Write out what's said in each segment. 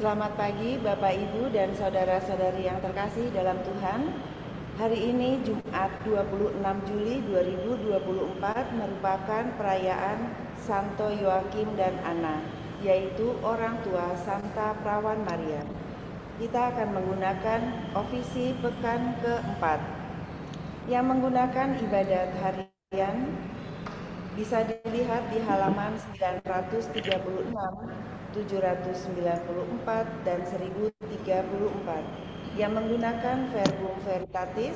Selamat pagi Bapak Ibu dan saudara-saudari yang terkasih dalam Tuhan. Hari ini Jumat 26 Juli 2024 merupakan perayaan Santo Yoakim dan Anna, yaitu orang tua Santa Perawan Maria. Kita akan menggunakan ofisi pekan keempat yang menggunakan ibadat harian bisa dilihat di halaman 936, 794, dan 1034 yang menggunakan Verbum Veritatis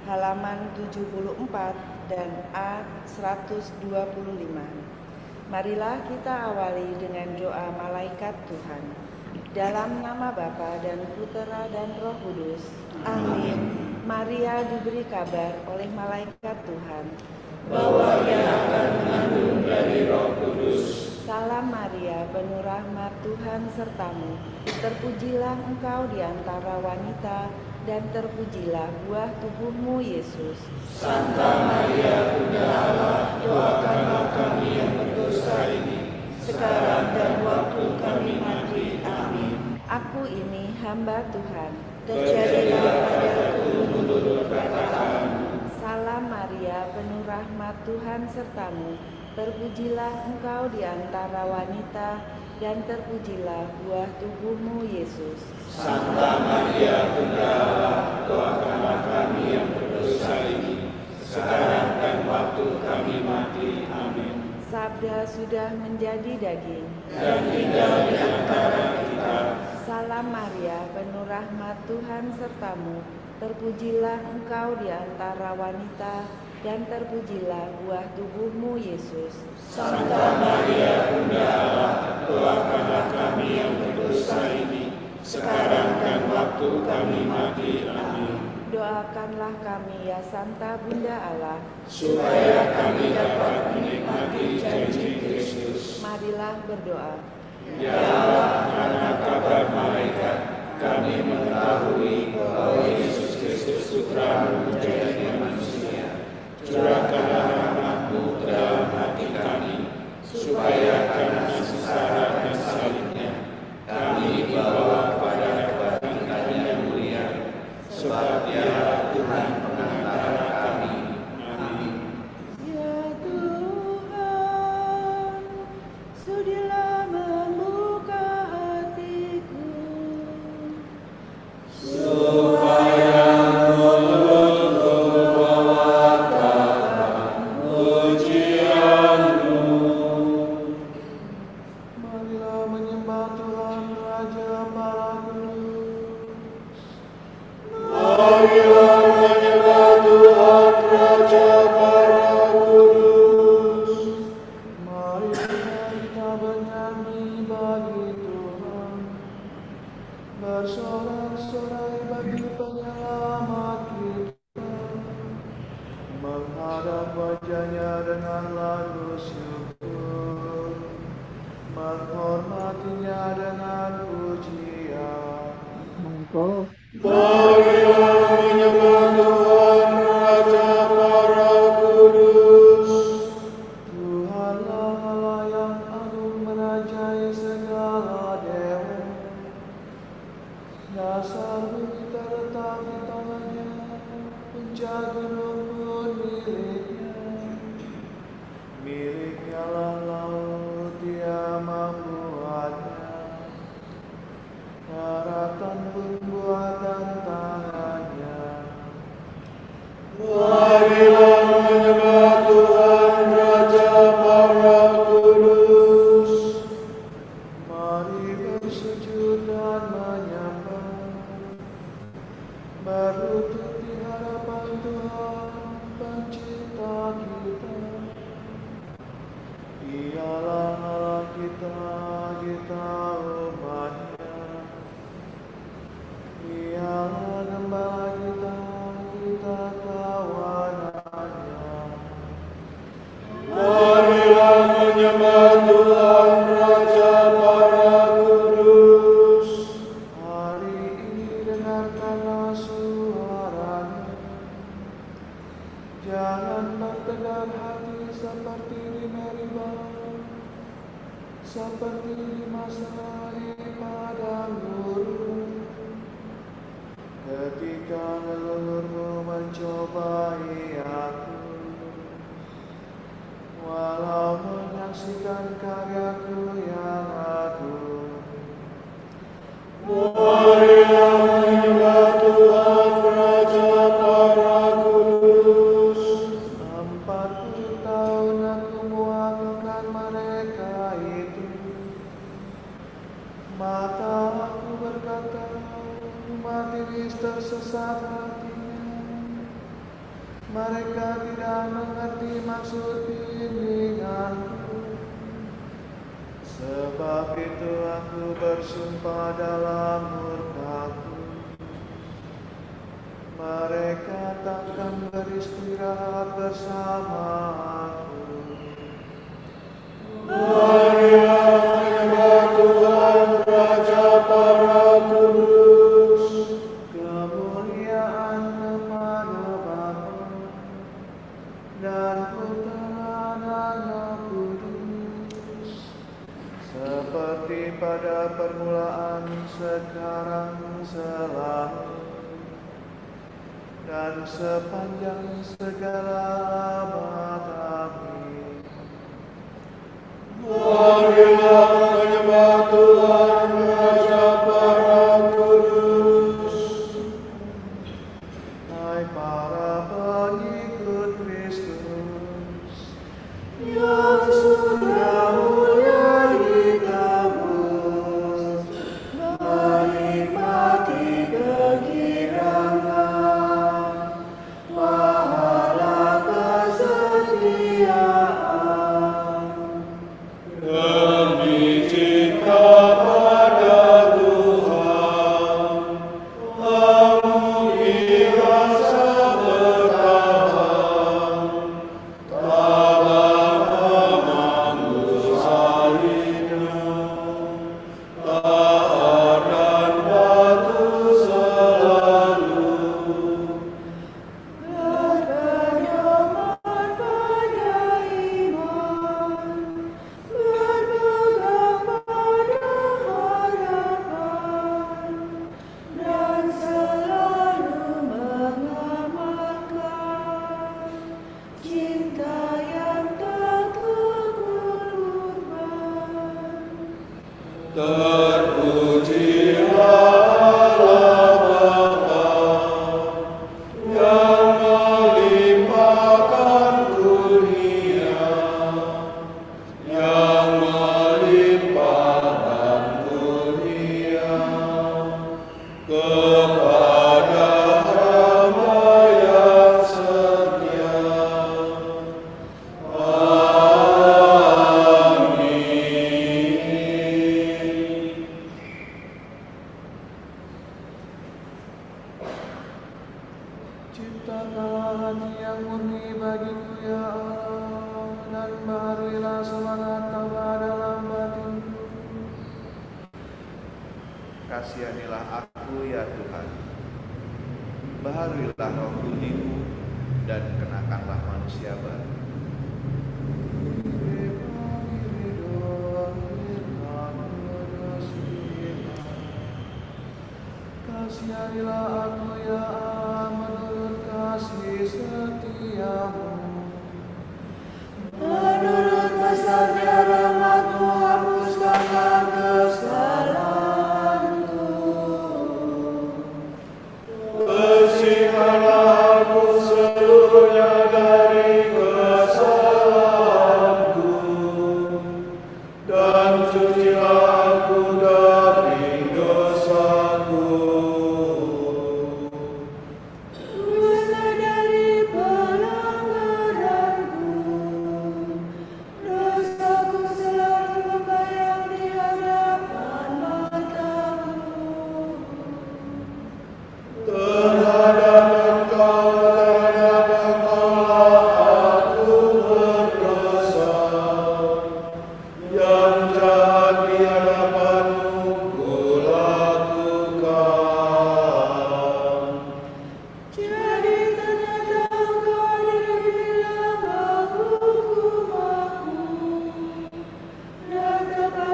halaman 74 dan A125. Marilah kita awali dengan doa malaikat Tuhan. Dalam nama Bapa dan Putera dan Roh Kudus. Amin. Maria diberi kabar oleh malaikat Tuhan bahwa ia akan mengandung dari Roh Kudus. Salam Maria, penuh rahmat, Tuhan sertamu. Terpujilah engkau di antara wanita, dan terpujilah buah tubuhmu, Yesus. Santa Maria, Bunda Allah, doakanlah kami yang berdosa ini, sekarang dan waktu kami mati. Amin. Aku ini hamba Tuhan. Terjadilah padaku menurut perkataanmu. Salam Maria, penuh rahmat, Tuhan sertamu. Terpujilah engkau di antara wanita, dan terpujilah buah tubuhmu, Yesus. Santa Maria, Bunda Allah, doakanlah kami yang berdosa ini, sekarang dan waktu kami mati. Amin. Sabda sudah menjadi daging dan tinggal di antara kita. Salam Maria, penuh rahmat, Tuhan sertamu. Terpujilah engkau di antara wanita, dan terpujilah buah tubuhmu, Yesus. Santa Maria, Bunda Allah, doakanlah kami yang berdosa ini, sekarang dan waktu kami mati. Amin. Doakanlah kami ya Santa Bunda Allah, supaya kami dapat menikmati janji Kristus. Marilah berdoa. Ya Allah, karena kabar malaikat, kami mengetahui bahwa Yesus Kristus putramu menjadi manusia. Curahkanlah rahmat-Mu ke dalam hati kami, supaya karena sengsara dan salibnya, kami dibawa kepada kebangkitan yang mulia, sebab Dialah Tuhan pengantara kami. Amin. Ya Tuhan, sudilah membuka hatiku, supaya mulutku mewatakan pujian-Mu. Marilah menyembah Tuhan Raja para kudus. Marilah menyembah Tuhan Raja para kudus. Mari kita bernyanyi bagi Tuhan, bersorak-sorai bagi penyelamat kita, menghadap wajah-Nya dengan lagu syukur, menghormati-Nya dengan pujian. Marilah menyembah Tuhan Raja para kudus. Tuhanlah Allah yang agung merajai segala dewa. Dasar bumi terletak di tangan-Nya, puncak gunung pun milik-Nya. Milik-Nya lah laut, Dia membuatnya. Daratan pun buatan tangan-Nya. Marilah menyembah Tuhan Raja para kudus. Mari bersujud dan menyembah, berlutut di hadapan Tuhan Pencipta kita. Dialah Allah kita, kita umat-Nya. Dialah gembala kita, kita kawanan-Nya. Marilah menyembah Tuhan Raja para kudus. Hari ini dengarkanlah suara-Nya. Jangan bertegar hati seperti di Meribah, seperti di masa di padang gurun, ketika leluhurmu mencobai aku. Walau menyaksikan karyaku yang agung, Marilah menyembah Tuhan Raja para kudus. 40 tahun aku mewakilkan mereka itu. Mata aku berkata, umat ini tersesat hatinya. Mereka tidak mengerti maksud bimbinganku. Sebab itu aku bersumpah dalam murkaku, mereka takkan beristirahat bersama aku. Marilah menyembah Tuhan Raja para kudus. Kemuliaan kepada Bapa dan Putra dan Roh Kudus, seperti pada permulaan, sekarang, selalu, dan sepanjang segala abad. Amin. Marilah menyembah Tuhan Raja para kudus. Hai para pengikut Kristus yang sudah mulai ditebus, menikmati kegirangan pahala kesetiaan. Demi cinta pada Tuhan, kamu dirasa bertahan, tabah memangku salibnya, taat dan patuh selalu. Berpedoman pada iman, berpegang pada harapan, dan selalu mengamalkan cinta yang tak kegugurban. Terpujilah Allah Bapa yang melimpahkan kurnia, yang melimpahkan kurnia kepada hamba yang setia. Amin. Ciptakanlah hati yang murni bagiku ya Allah, dan baharuilah semangat tambah dalam batinku. Kasihanilah aku ya Tuhan, baharuilah roh budiku, dan kenakanlah manusia baru. Kasihanilah aku ya Allah, menurut kasih setiamu. Menurut besarnya rahmat-Mu, hapuskanlah kesalahanku. Bersihkanlah aku seluruhnya dari kesalahanku, dan cucilah aku dari dosaku. Dusta dari pelanggaranku, dosaku selalu membayang di hadapan mata-Mu. Terhadap Engkaulah aku berdosa, yang jahat di hadapan-Mu kulakukan. Jadi ternyata Engkau tidak bilang menghukum aku, dan kepada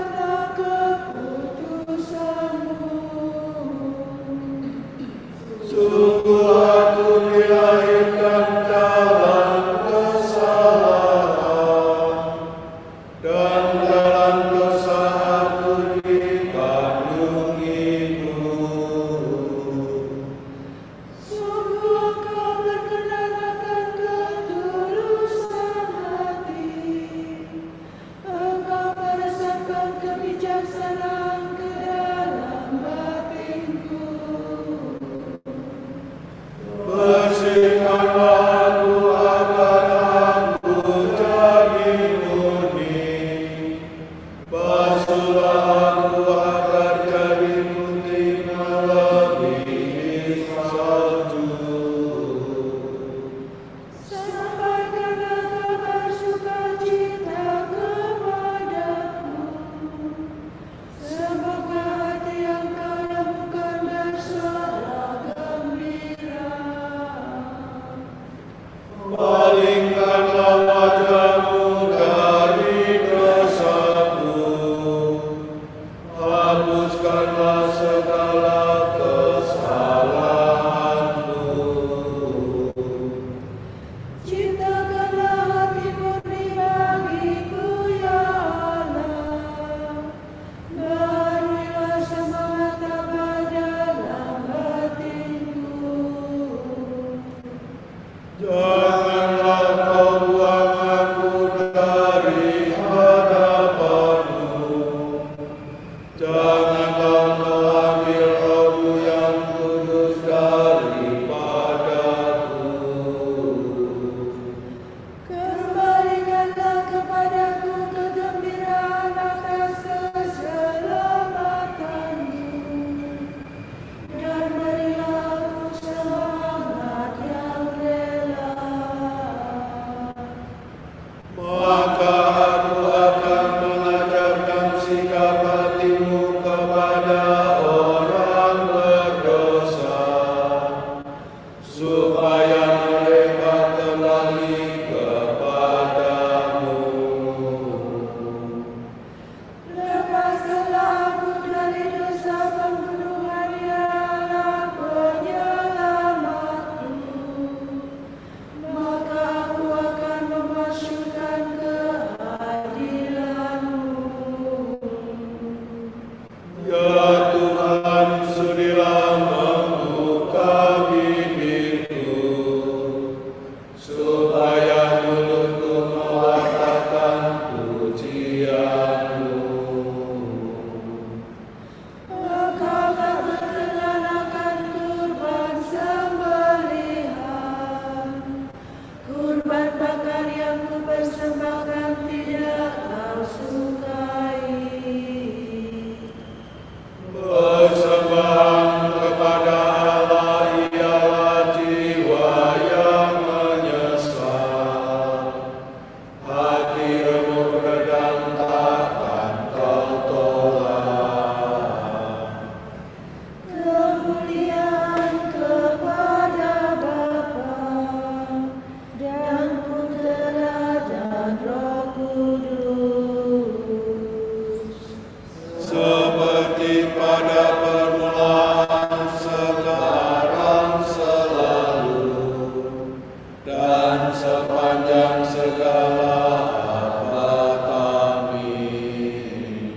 Palingkanlah wajah-Mu dari dosaku, hapuskanlah segala kesalahanku. Ciptakanlah hati murni bagiku ya Allah, baruilah semangat tabah dalam batinku. Janganlah Kau buang aku dari hadapan-Mu, janganlah Kau ambil roh-Mu yang kudus daripadaku. Kembalikanlah kepadaku kegembiraan atas keselamatanmu, dan berilah aku semangat yang rela. Maka aku akan mengajarkan sikap hati-Mu kepada orang berdosa, supaya mereka kembali kepadamu. Lepaskanlah aku dari dosa pembunuhan, ya Allah penyelamatku, maka aku akan memasyurkan keadilan-Mu. Ya Tuhan, sudilah membuka bibirku, supaya mulutku mewartakan pujian-Mu. Engkau tak berkenan akan kurban sembelihan, kurban bakar yang kupersembahkan tidak Kau sukai. Persembahan kepada Allah ialah jiwa yang menyesal, hati remuk redam takkan Kau tolak. Kemuliaan kepada Bapa dan Putera dan Roh Kudus, Seperti pada permulaan, sekarang, selalu, dan sepanjang segala abad. Amin.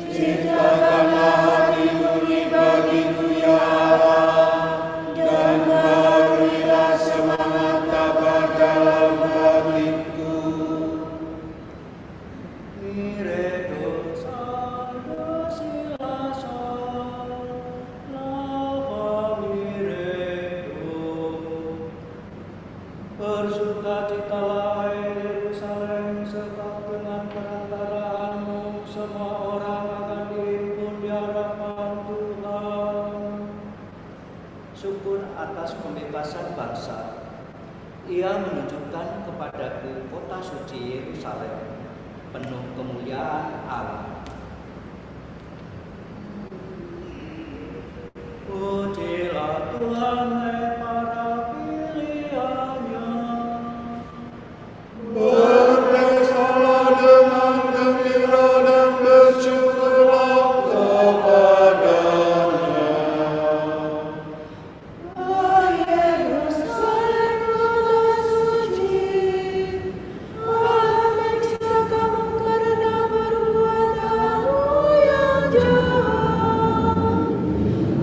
Ciptakanlah hati murni bagiku ya Allah, dan baruilah semangat tabah dalam hatiku. Bersukacitalah hai Yerusalem, sebab dengan perantaraanmu semua orang akan dihimpun di hadapan Tuhan. Syukur atas pembebasan bangsa. Ia menunjukkan kepadaku kota suci Yerusalem, penuh kemuliaan Allah. Pujilah Tuhan, hai para pilihannya. Berpestalah dengan gembira dan bersyukurlah kepadanya. Oh Yerusalem, kota suci, Allah menyiksa kamu karena perbuatanmu yang jahat.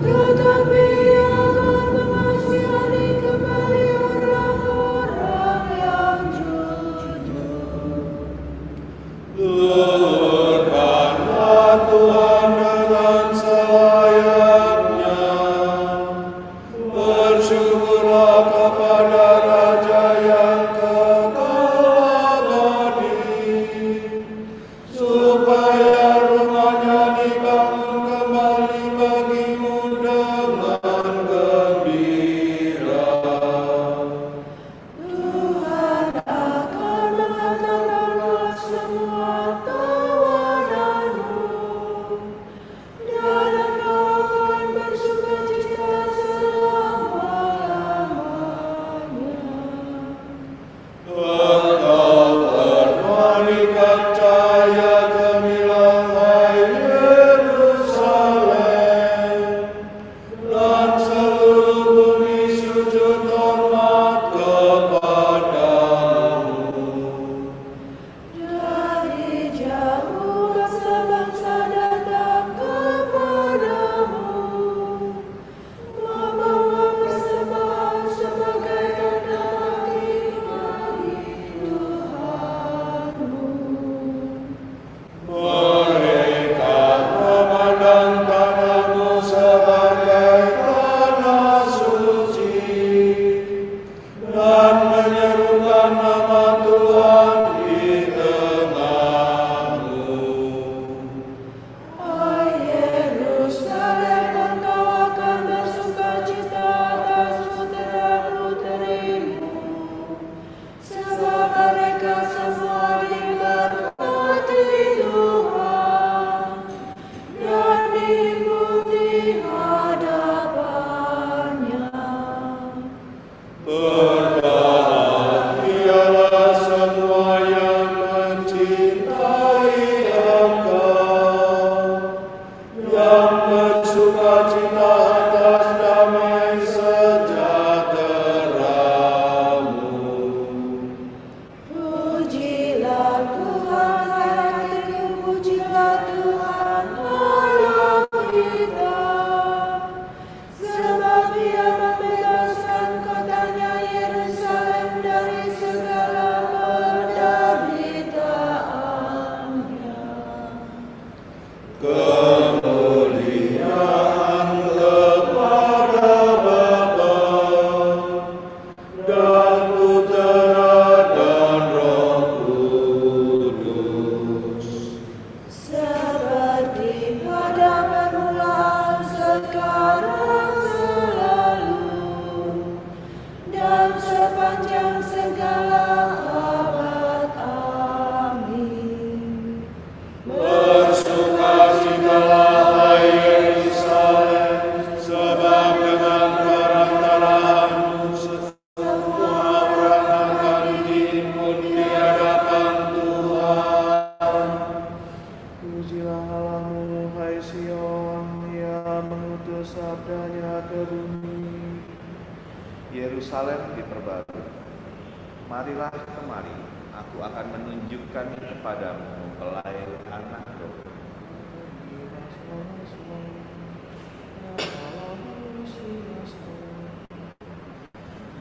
Tetapi Ia akan mengasihani kembali orang-orang yang jujur. Luhurkanlah Tuhan dengan selayaknya. Bersyukurlah kepada Raja yang kekal abadi, supaya rumahnya dibangun kembali bagimu dengan gembira. Tuhan akan mengantarkan semua tawaranmu, dan engkau akan bersukacita selama-lamanya. Berbahagialah semua yang mencintai Engkau, yang bersukacita atas damai sejahtera-Mu. Pujilah Tuhan hatiku, pujilah Tuhan Allah kita. Sebab Dia membebaskan kotanya Yerusalem dari segala penderitaannya. Kemuliaan kepada Bapa dan Putera dan Roh Kudus. Seperti pada permulaan, sekarang, selalu, dan sepanjang segala abad. Amin. Bersukacitalah hai Yerusalem, sebab dengan perantaraanmu semua orang akan dihimpun di hadapan Tuhan. Pujilah Allahmu, hai Sion, Ia mengutus sabdanya ke bumi. Yerusalem diperbarui. Marilah kemari, aku akan menunjukkan kepadamu belai anak domba.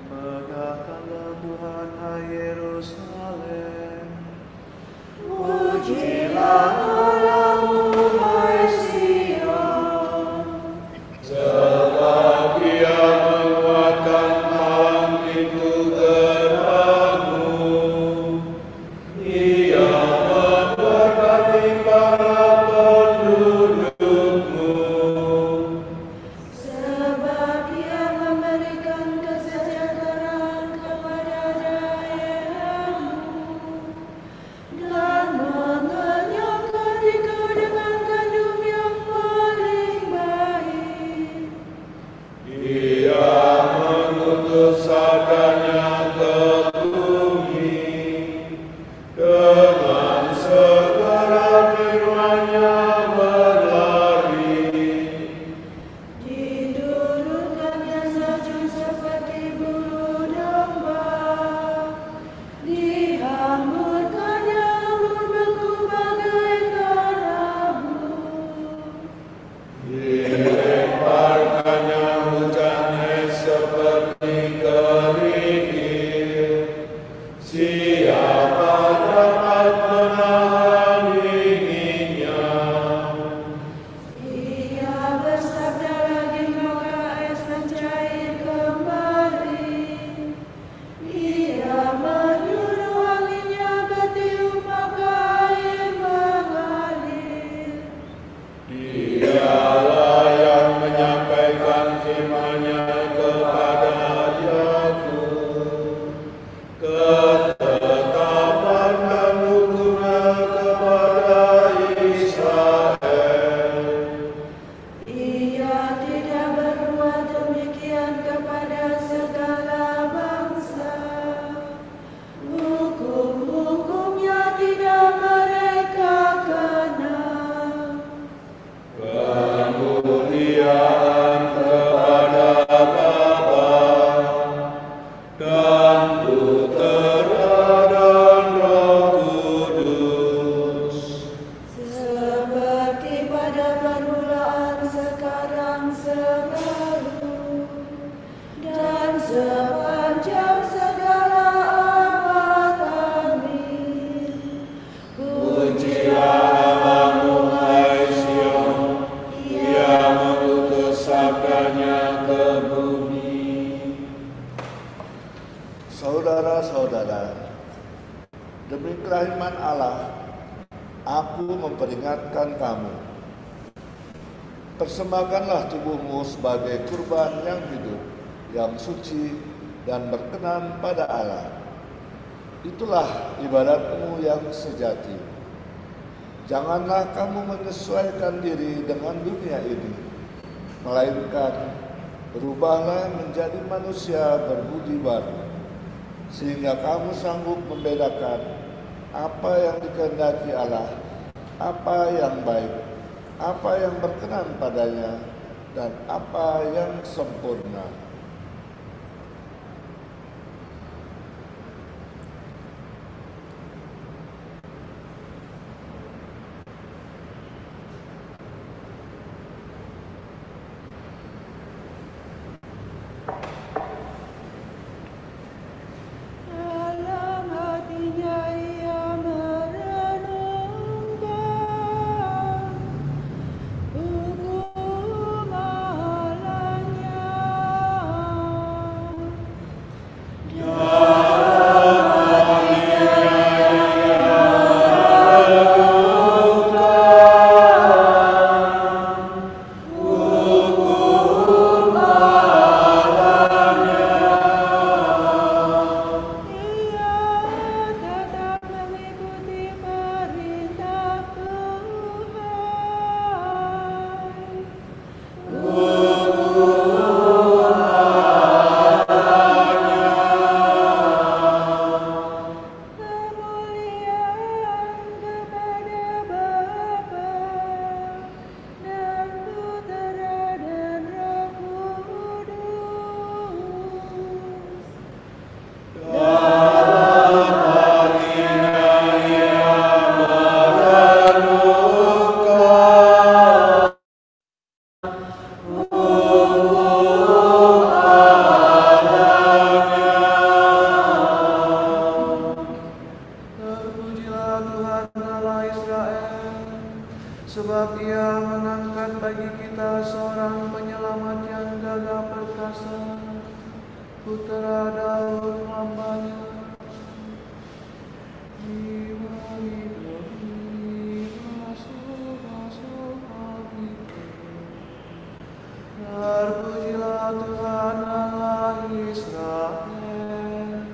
Megahkanlah Tuhan, hai Yerusalem. Pujilah Allahmu, hai Sion. Sebab Ia menguatkan malam pintu gerbangmu. Ia memberkati para pendudukmu. Sebab Dia memberikan kesejahteraan kepada daerahmu dan mengenyangkan dikau dengan gandum yang paling baik. Ia mengutus sabdanya ke bumi, dengan segala firman-Nya berlari. Diturunkannya salju seperti bulu domba, dihamburkannya anggur beku bagaikan abu. Dilemparkannya hujannya seperti kerikil. Siapa dapat menahan dinginnya? Ia bersabda lagi, maka es mencair kembali. Ia menyuruh anginnya bertiup, maka air mengalir. Dialah yang menyampaikan firman-Nya kepada Yakub, ketetapan dan hukum-Nya kepada Israel. Ia tidak berbuat demikian kepada segala bangsa. Hukum-hukumnya tidak mereka kenal. Kemuliaan kepada Bapa dan Putera dan Roh Kudus. Seperti pada permulaan, sekarang, selalu, dan sepanjang segala abad. Amin. Pujilah Allahmu, hai Sion, Ia mengutus sabdanya ke bumi. Saudara-saudara, demi kerahiman Allah, aku memperingatkan kamu. Persembahkanlah tubuhmu sebagai kurban yang hidup, yang suci, dan berkenan pada Allah. Itulah ibadatmu yang sejati. Janganlah kamu menyesuaikan diri dengan dunia ini, melainkan Berubahlah menjadi manusia berbudi baru, sehingga kamu sanggup membedakan apa yang dikehendaki Allah, apa yang baik, apa yang berkenan padanya, dan apa yang sempurna. Sebab Ia menangkan bagi kita seorang penyelamat yang gagah perkasa, Putra Daud hamba-Nya. Terpujilah Tuhan Allah Israel.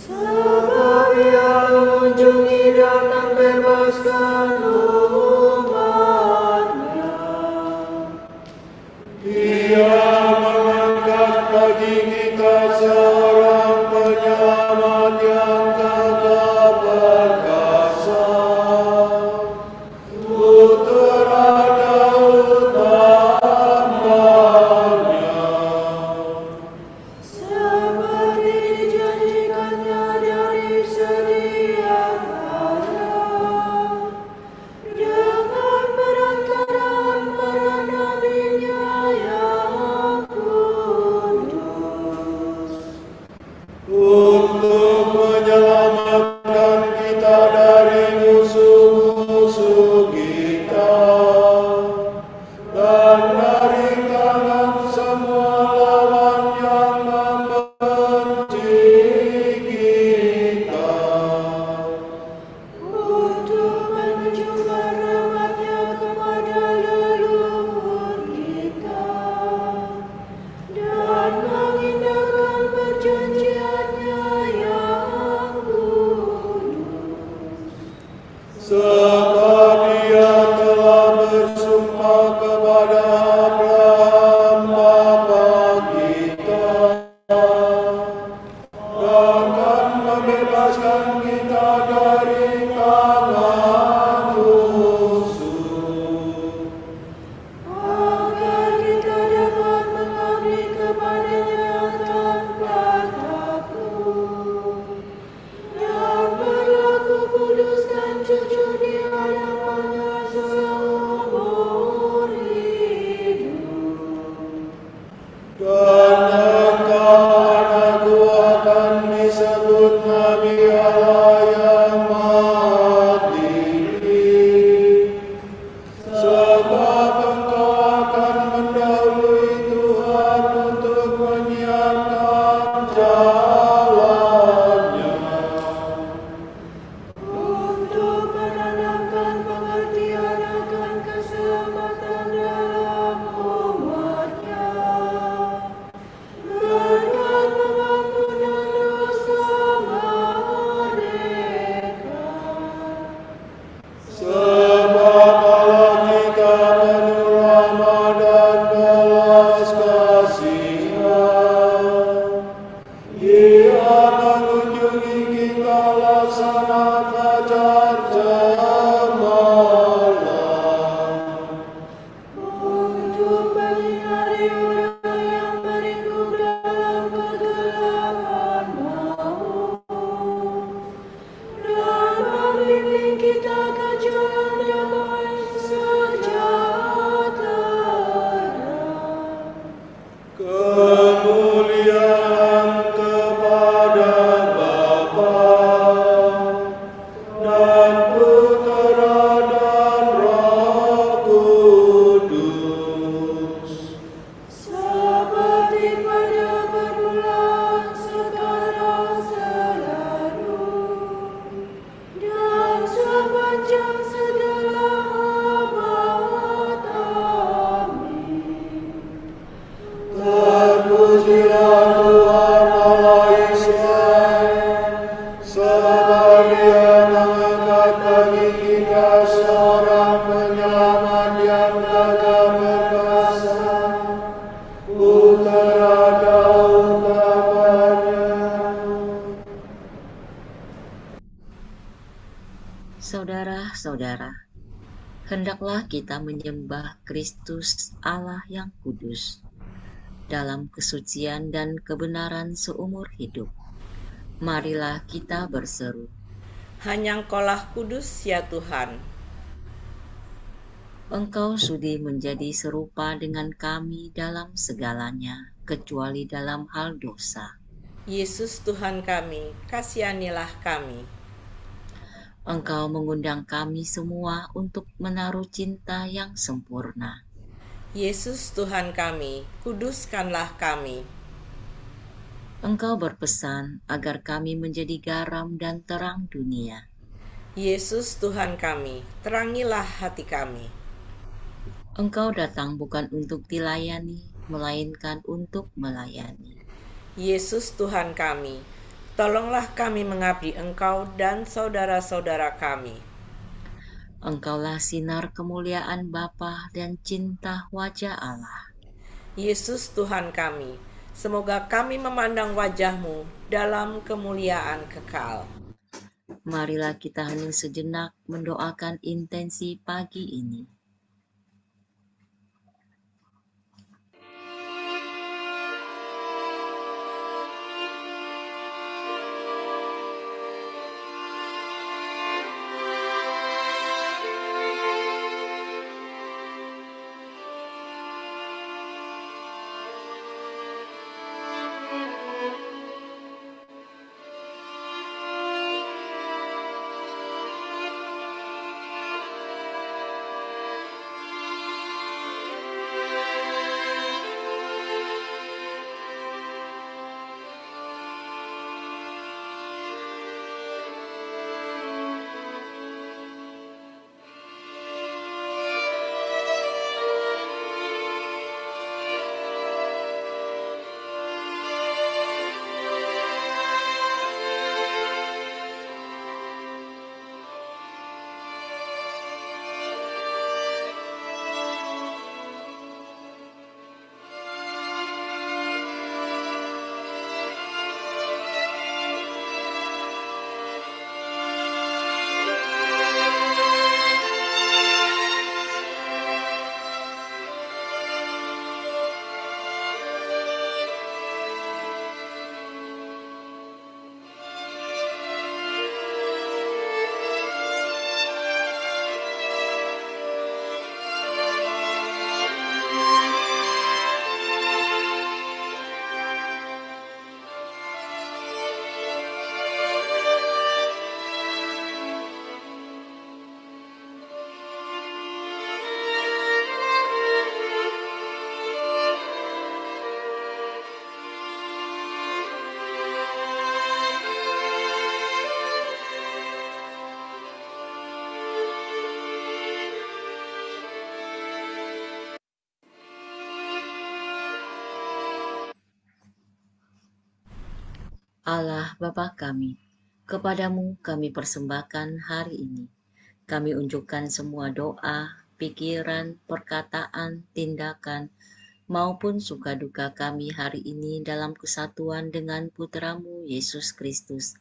Sebab Ia mengunjungi dan membebaskan umat-Nya. Ia mengangkat bagi kita seorang penyelamat yang gagah perkasa, Putra Daud hamba-Nya. Seperti dijanjikannya dari sedia kala, dengan perantaraan para nabi-Nya yang kudus, Untuk menyelamatkan kita dari musuh-musuh kita dan dari tangan semua lawan yang membenci kita. untuk menunjukkan rahmat-Nya kepada leluhur kita dan mengindahkan perjanjian-Nya yang kudus. Sebab Ia telah bersumpah kepada Abraham bapa kita, akan membebaskan kita dari tangan musuh. Agar kita dapat mengabdi kepada-Nya tanpa takut dan berlaku kudus dan jujur di hadapan-Nya seumur hidup. Dan Engkau kemuliaan kepada Bapa dan Putera dan Roh Kudus. Seperti pada permulaan, sekarang, selalu, dan sepanjang segala abad. Amin. Terpujilah Tuhan Allah Israel, sebab Dia mengangkat bagi kita seorang penyelamat yang gagah perkasa, Putera Daud Bapaknya. Saudara-saudara, hendaklah kita menyembah Kristus Allah yang kudus dalam kesucian dan kebenaran seumur hidup. Marilah kita berseru, Hanya Engkaulah kudus ya Tuhan. Engkau sudi menjadi serupa dengan kami dalam segalanya, kecuali dalam hal dosa. Yesus Tuhan kami, kasihanilah kami. Engkau mengundang kami semua untuk menaruh cinta yang sempurna. Yesus Tuhan kami, kuduskanlah kami. Engkau berpesan agar kami menjadi garam dan terang dunia. Yesus Tuhan kami, terangilah hati kami. Engkau datang bukan untuk dilayani, melainkan untuk melayani. Yesus Tuhan kami, tolonglah kami mengabdi Engkau dan saudara-saudara kami. Engkaulah sinar kemuliaan Bapa dan cinta wajah Allah. Yesus Tuhan kami, semoga kami memandang wajah-Mu dalam kemuliaan kekal. Marilah kita hening sejenak mendoakan intensi pagi ini. Allah Bapa kami, kepadamu kami persembahkan hari ini. Kami unjukkan semua doa, pikiran, perkataan, tindakan, maupun suka duka kami hari ini dalam kesatuan dengan Putramu Yesus Kristus,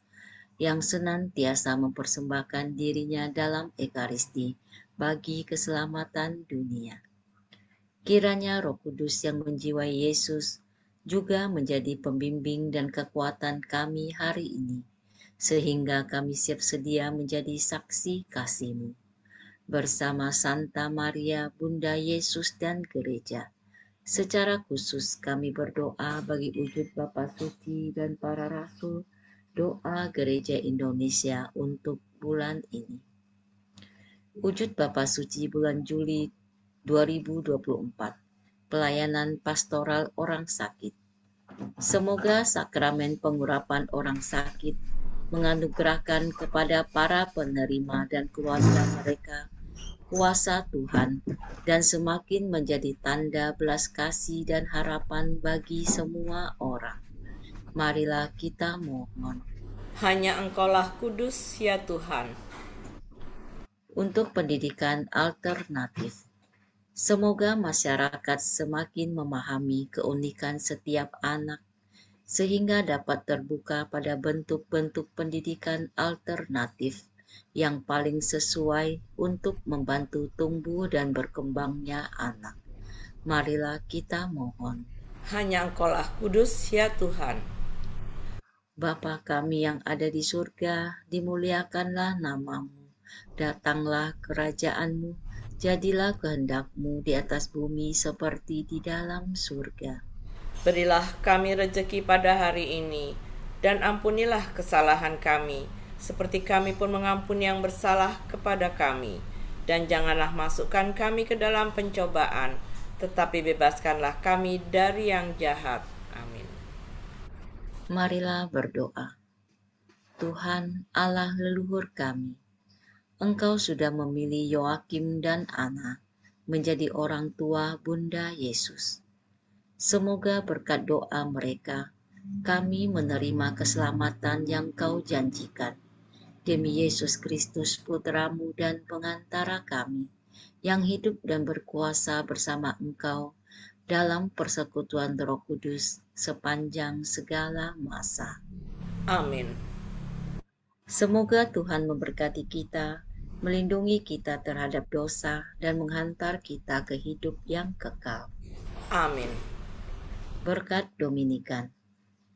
yang senantiasa mempersembahkan dirinya dalam Ekaristi bagi keselamatan dunia. Kiranya Roh Kudus yang menjiwai Yesus juga menjadi pembimbing dan kekuatan kami hari ini, sehingga kami siap sedia menjadi saksi kasih-Mu. Bersama Santa Maria, Bunda Yesus dan Gereja, Secara khusus kami berdoa bagi wujud Bapa Suci dan para rasul, doa Gereja Indonesia untuk bulan ini. Wujud Bapa Suci bulan Juli 2024, pelayanan pastoral orang sakit. Semoga sakramen pengurapan orang sakit menganugerahkan kepada para penerima dan keluarga mereka kuasa Tuhan dan semakin menjadi tanda belas kasih dan harapan bagi semua orang. Marilah kita mohon. Hanya Engkaulah kudus ya Tuhan. Untuk pendidikan alternatif, semoga masyarakat semakin memahami keunikan setiap anak sehingga dapat terbuka pada bentuk-bentuk pendidikan alternatif yang paling sesuai untuk membantu tumbuh dan berkembangnya anak. Marilah kita mohon. Hanya Engkaulah kudus ya Tuhan. Bapa kami yang ada di surga, dimuliakanlah namamu. Datanglah kerajaan-Mu, jadilah kehendak-Mu di atas bumi seperti di dalam surga. Berilah kami rejeki pada hari ini, dan ampunilah kesalahan kami, seperti kami pun mengampuni yang bersalah kepada kami. Dan janganlah masukkan kami ke dalam pencobaan, tetapi bebaskanlah kami dari yang jahat. Amin. Marilah berdoa. Tuhan Allah leluhur kami, Engkau sudah memilih Yoakim dan Ana menjadi orang tua Bunda Yesus. Semoga berkat doa mereka, kami menerima keselamatan yang Kau janjikan. Demi Yesus Kristus Putra-Mu dan pengantara kami, yang hidup dan berkuasa bersama Engkau dalam persekutuan Roh Kudus sepanjang segala masa. Amin. Semoga Tuhan memberkati kita, melindungi kita terhadap dosa, dan menghantar kita ke hidup yang kekal. Amin. Berkat Dominikan.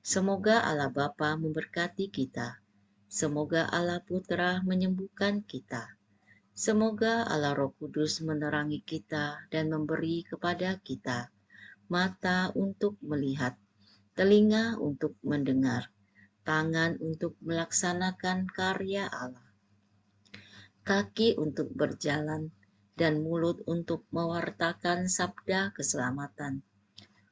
Semoga Allah Bapa memberkati kita. Semoga Allah Putra menyembuhkan kita. Semoga Allah Roh Kudus menerangi kita dan memberi kepada kita mata untuk melihat, telinga untuk mendengar, tangan untuk melaksanakan karya Allah, kaki untuk berjalan, dan mulut untuk mewartakan sabda keselamatan.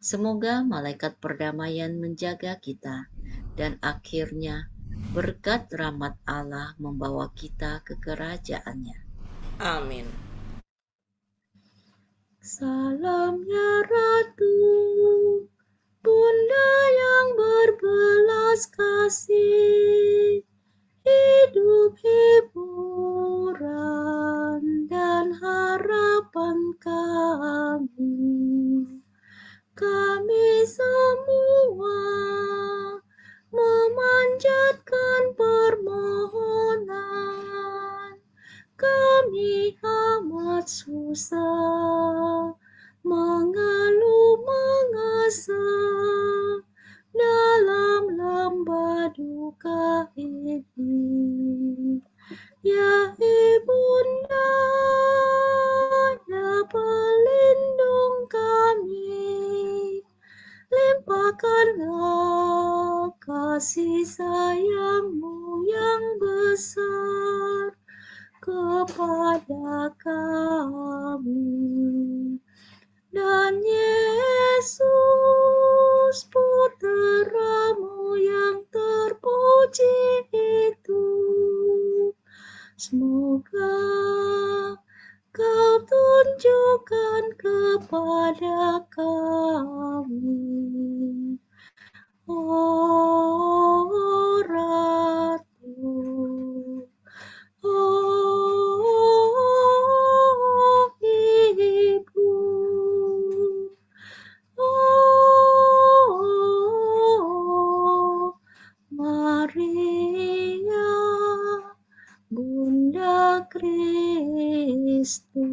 Semoga malaikat perdamaian menjaga kita, dan akhirnya berkat rahmat Allah membawa kita ke kerajaan-Nya. Amin. Salam ya Ratu, Bunda yang berbelas kasih, hidup hiburan dan harapan kami. Kami semua memanjatkan permohonan. Kami amat susah, mengeluh mengesah dalam lembah duka ini. Ya Ibunda, ya pelindung kami, limpahkanlah kasih sayang-Mu yang besar kepada kami. Dan Yesus Putra-Mu yang terpuji itu, semoga Kau tunjukkan kepada kami, oh Ratu, oh Ibu, oh Maria, Bunda Kristus.